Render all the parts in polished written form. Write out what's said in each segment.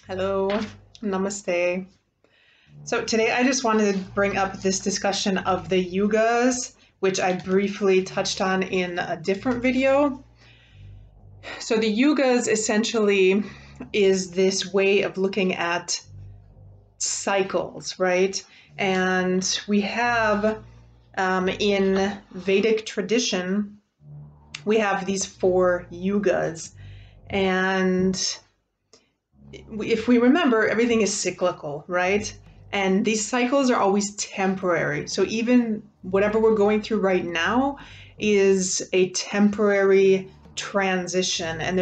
Hello, namaste. So today I just wanted to bring up this discussion of the yugas, which I briefly touched on in a different video. So the yugas essentially is this way of looking at cycles, right? And we have in Vedic tradition, we have these 4 yugas. And if we remember, everything is cyclical, right? And these cycles are always temporary. So even whatever we're going through right now is a temporary transition. And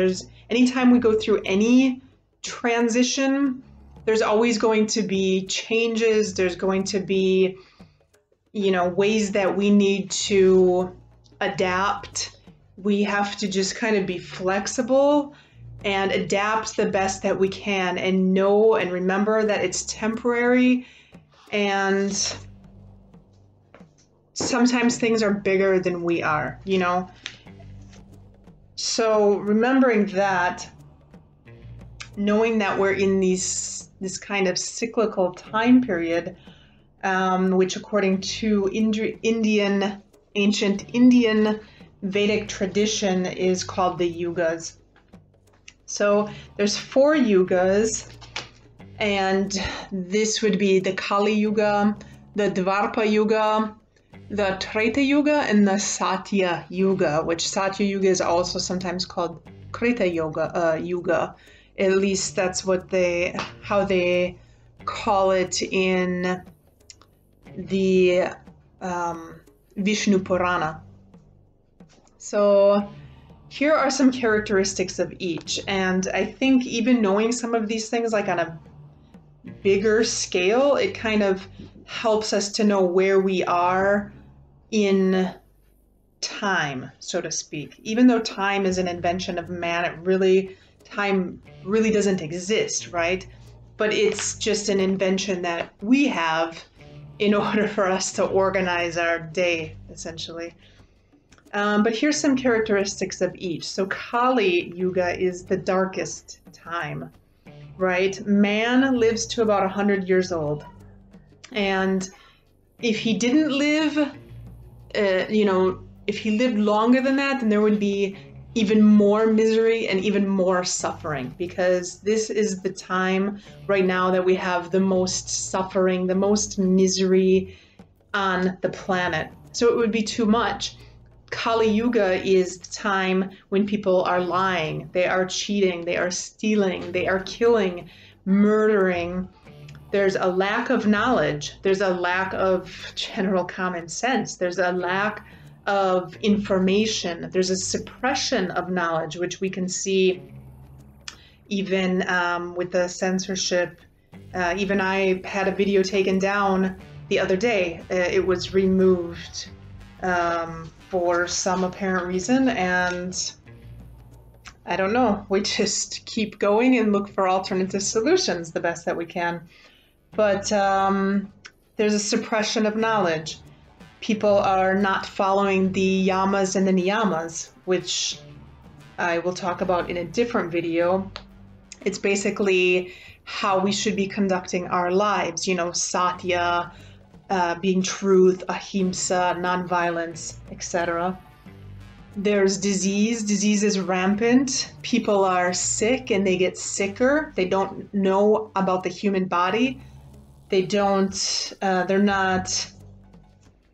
anytime we go through any transition, there's always going to be changes. There's going to be, ways that we need to adapt. We have to just kind of be flexible and adapt the best that we can, and know and remember that it's temporary, and sometimes things are bigger than we are, So remembering that, knowing that we're in this kind of cyclical time period, which according to ancient Indian Vedic tradition is called the yugas. So there's 4 yugas, and this would be the Kali Yuga, the Dwapara Yuga, the Treta Yuga, and the Satya Yuga, which Satya Yuga is also sometimes called Krita Yuga. At least that's how they call it in the Vishnu Purana. So here are some characteristics of each, and I think even knowing some of these things like on a bigger scale, it kind of helps us to know where we are in time, so to speak. Even though time is an invention of man, time really doesn't exist, right? But it's just an invention that we have in order for us to organize our day, essentially. But here's some characteristics of each. So Kali Yuga is the darkest time, right? Man lives to about 100 years old. And if he didn't live, if he lived longer than that, then there would be even more misery and even more suffering, because this is the time right now that we have the most suffering, the most misery on the planet. So it would be too much. Kali Yuga is the time when people are lying, they are cheating, they are stealing, they are killing, murdering. There's a lack of knowledge. There's a lack of general common sense. There's a lack of information. There's a suppression of knowledge, which we can see even with the censorship. Even I had a video taken down the other day. It was removed for some apparent reason, and I don't know. We just keep going and look for alternative solutions the best that we can. But there's a suppression of knowledge. People are not following the yamas and the niyamas, which I will talk about in a different video. It's basically how we should be conducting our lives, Satya, being truth, ahimsa, nonviolence, etc. There's disease. Disease is rampant. People are sick and they get sicker. They don't know about the human body. They're not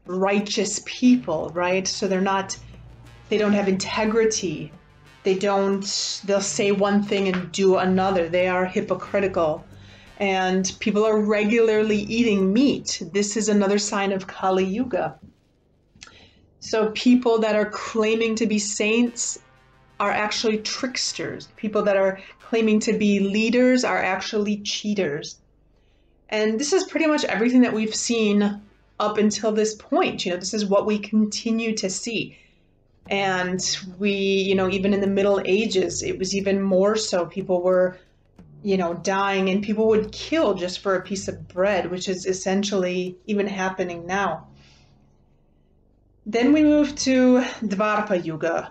righteous people, right? So they don't have integrity. They'll say one thing and do another. They are hypocritical. And people are regularly eating meat. This is another sign of Kali Yuga. So people that are claiming to be saints are actually tricksters. People that are claiming to be leaders are actually cheaters. And this is pretty much everything that we've seen up until this point. This is what we continue to see. And we, even in the Middle Ages, it was even more so. People were dying, and people would kill just for a piece of bread, which is essentially even happening now. Then we move to Dwapara Yuga.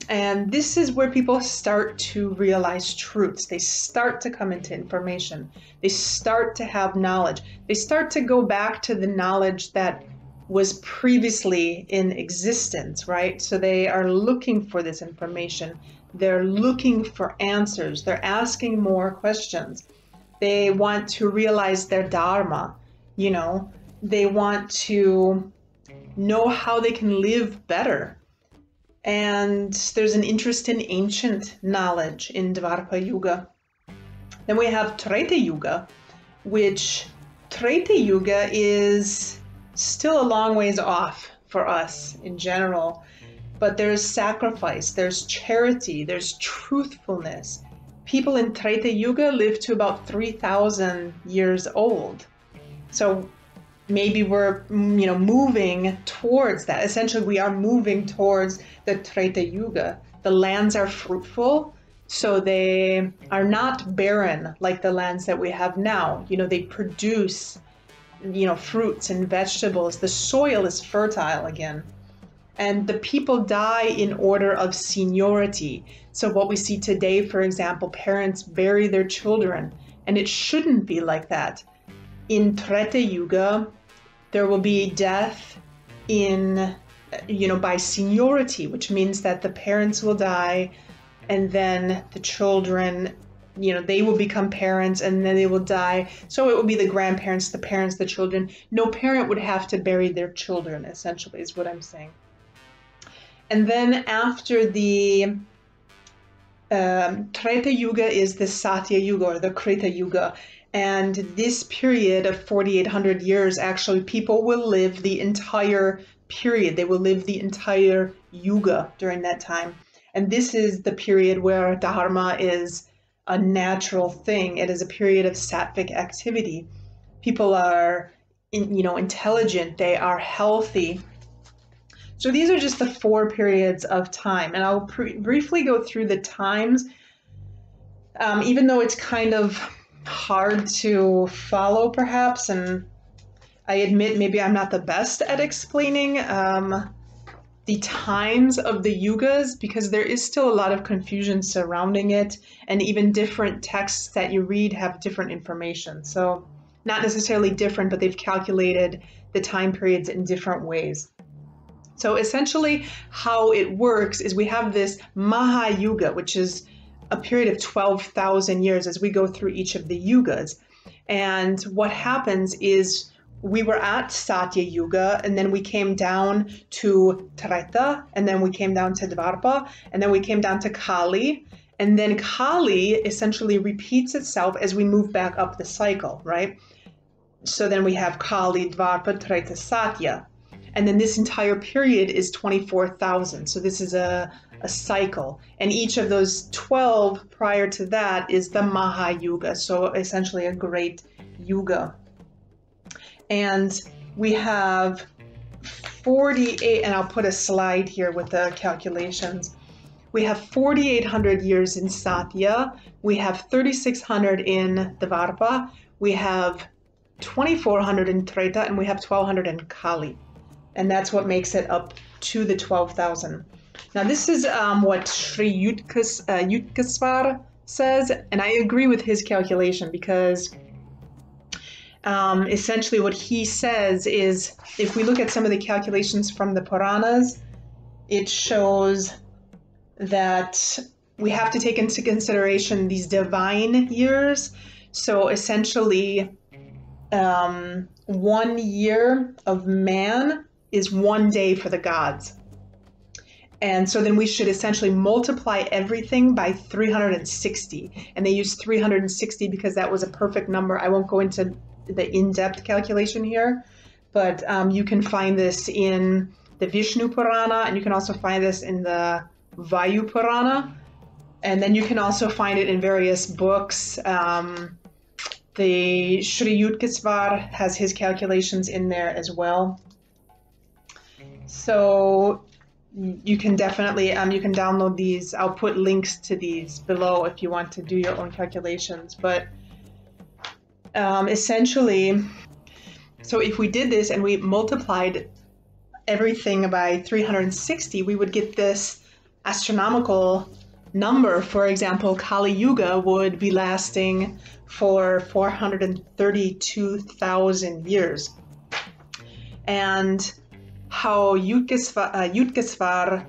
And this is where people start to realize truths. They start to come into information. They start to have knowledge. They start to go back to the knowledge that was previously in existence, right? So they are looking for this information. They're looking for answers. They're asking more questions. They want to realize their dharma, you know. They want to know how they can live better. And there's an interest in ancient knowledge in Dwapara Yuga. Then we have Treta Yuga, which Treta Yuga is still a long ways off for us in general. But there's sacrifice, there's charity, there's truthfulness. People in Treta Yuga live to about 3,000 years old. So maybe we're, you know, moving towards that. Essentially, we are moving towards the Treta Yuga. The lands are fruitful, so they are not barren like the lands that we have now. You know, they produce, you know, fruits and vegetables. The soil is fertile again. And the people die in order of seniority. So what we see today, for example, parents bury their children, and it shouldn't be like that. In Treta Yuga, there will be death in, you know, by seniority, which means that the parents will die, and then the children, you know, they will become parents, and then they will die. So it will be the grandparents, the parents, the children. No parent would have to bury their children, essentially, is what I'm saying. And then after the Treta Yuga is the Satya Yuga, or the Krita Yuga. And this period of 4,800 years, actually, people will live the entire period. They will live the entire Yuga during that time. And this is the period where dharma is a natural thing. It is a period of sattvic activity. People are, you know, intelligent. They are healthy. So these are just the 4 periods of time. And I'll briefly go through the times, even though it's kind of hard to follow perhaps, and I admit maybe I'm not the best at explaining the times of the yugas, because there is still a lot of confusion surrounding it, and even different texts that you read have different information. So not necessarily different, but they've calculated the time periods in different ways. So essentially how it works is we have this Maha Yuga, which is a period of 12,000 years as we go through each of the yugas. And what happens is we were at Satya Yuga, and then we came down to Treta, and then we came down to Dwapara, and then we came down to Kali. And then Kali essentially repeats itself as we move back up the cycle, right? So then we have Kali, Dwapara, Treta, Satya. And then this entire period is 24,000. So this is a cycle. And each of those 12 prior to that is the Maha Yuga. So essentially a great Yuga. And we have 48, and I'll put a slide here with the calculations. We have 4,800 years in Satya. We have 3,600 in Dwapara. We have 2,400 in Treta, and we have 1,200 in Kali. And that's what makes it up to the 12,000. Now this is what Sri Yutkaswar says, and I agree with his calculation, because essentially what he says is, if we look at some of the calculations from the Puranas, it shows that we have to take into consideration these divine years. So essentially 1 year of man is 1 day for the gods. And so then we should essentially multiply everything by 360. And they use 360 because that was a perfect number. I won't go into the in-depth calculation here, but you can find this in the Vishnu Purana, and you can also find this in the Vayu Purana. And then you can also find it in various books. The Sri Yutkaswar has his calculations in there as well. So you can definitely, you can download these. I'll put links to these below if you want to do your own calculations. But essentially, so if we did this and we multiplied everything by 360, we would get this astronomical number. For example, Kali Yuga would be lasting for 432,000 years. And how Yugasvar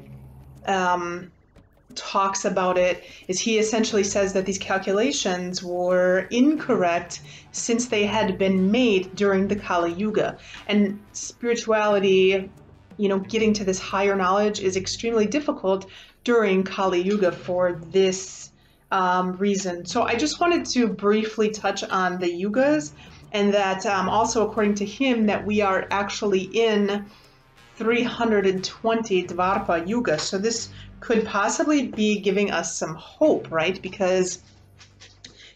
talks about it is he essentially says that these calculations were incorrect since they had been made during the Kali Yuga. And spirituality, you know, getting to this higher knowledge is extremely difficult during Kali Yuga for this reason. So I just wanted to briefly touch on the Yugas, and that also according to him that we are actually in 320 Dwapara Yuga. So this could possibly be giving us some hope, right? Because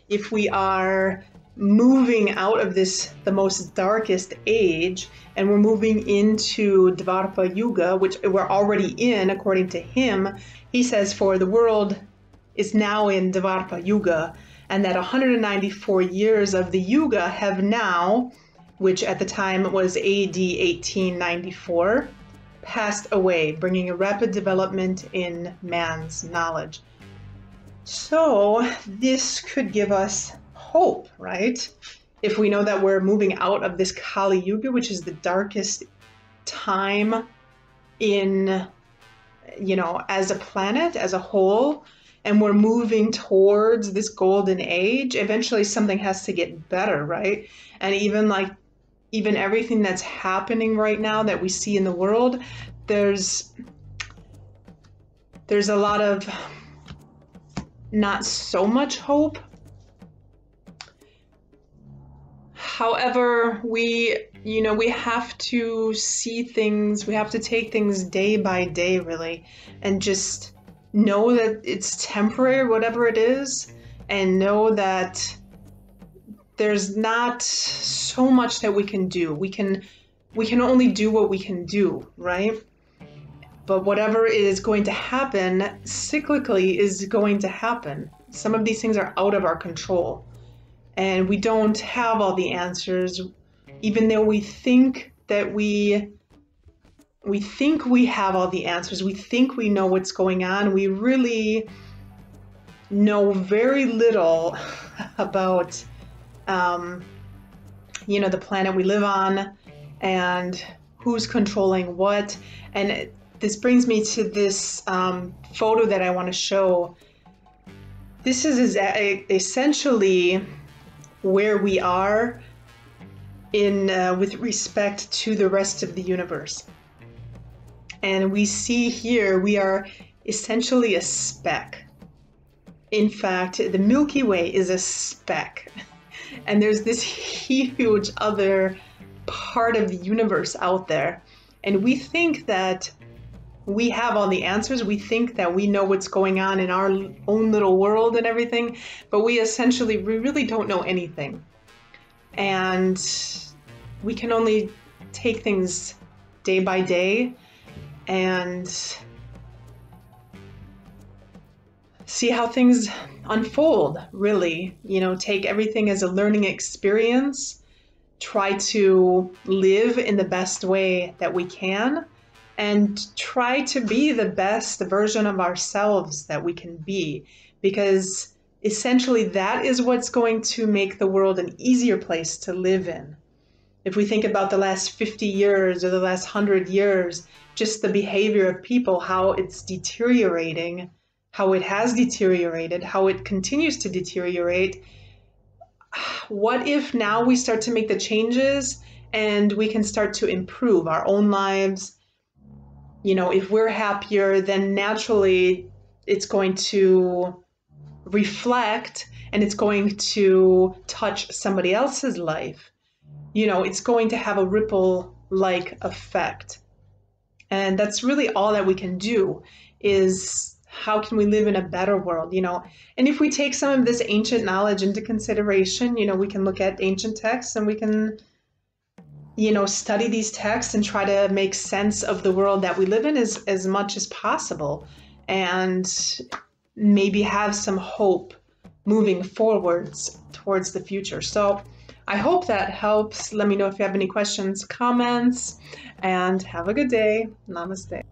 if we are moving out of this, the most darkest age, and we're moving into Dwapara Yuga, which we're already in, according to him, he says for the world is now in Dwapara Yuga, and that 194 years of the Yuga have now, which at the time was AD 1894, passed away, bringing a rapid development in man's knowledge. So this could give us hope, right? If we know that we're moving out of this Kali Yuga, which is the darkest time in, you know, as a planet, as a whole, and we're moving towards this golden age, eventually something has to get better, right? And even everything that's happening right now that we see in the world, there's a lot of not so much hope. However, we have to see things, we have to take things day by day, really, and just know that it's temporary, whatever it is, and know that there's not so much that we can do. We can only do what we can do, right? But whatever is going to happen cyclically is going to happen. Some of these things are out of our control, and we don't have all the answers, even though we think that we have all the answers. We think we know what's going on. We really know very little about the planet we live on and who's controlling what. And this brings me to this photo that I want to show. This is essentially where we are in with respect to the rest of the universe. And we see here we are essentially a speck. In fact, the Milky Way is a speck. And there's this huge other part of the universe out there. And we think that we have all the answers. We think that we know what's going on in our own little world and everything, but we really don't know anything. And we can only take things day by day and see how things unfold, really. Take everything as a learning experience, try to live in the best way that we can, and try to be the best version of ourselves that we can be, because essentially that is what's going to make the world an easier place to live in. If we think about the last 50 years or the last 100 years, just the behavior of people, how it's deteriorating, how it has deteriorated, how it continues to deteriorate. What if now we start to make the changes and we can start to improve our own lives? If we're happier, then naturally it's going to reflect and it's going to touch somebody else's life. It's going to have a ripple-like effect. And that's really all that we can do, is how can we live in a better world, And if we take some of this ancient knowledge into consideration, we can look at ancient texts and we can, study these texts and try to make sense of the world that we live in as much as possible, and maybe have some hope moving forwards towards the future. So I hope that helps. Let me know if you have any questions, comments, and have a good day. Namaste.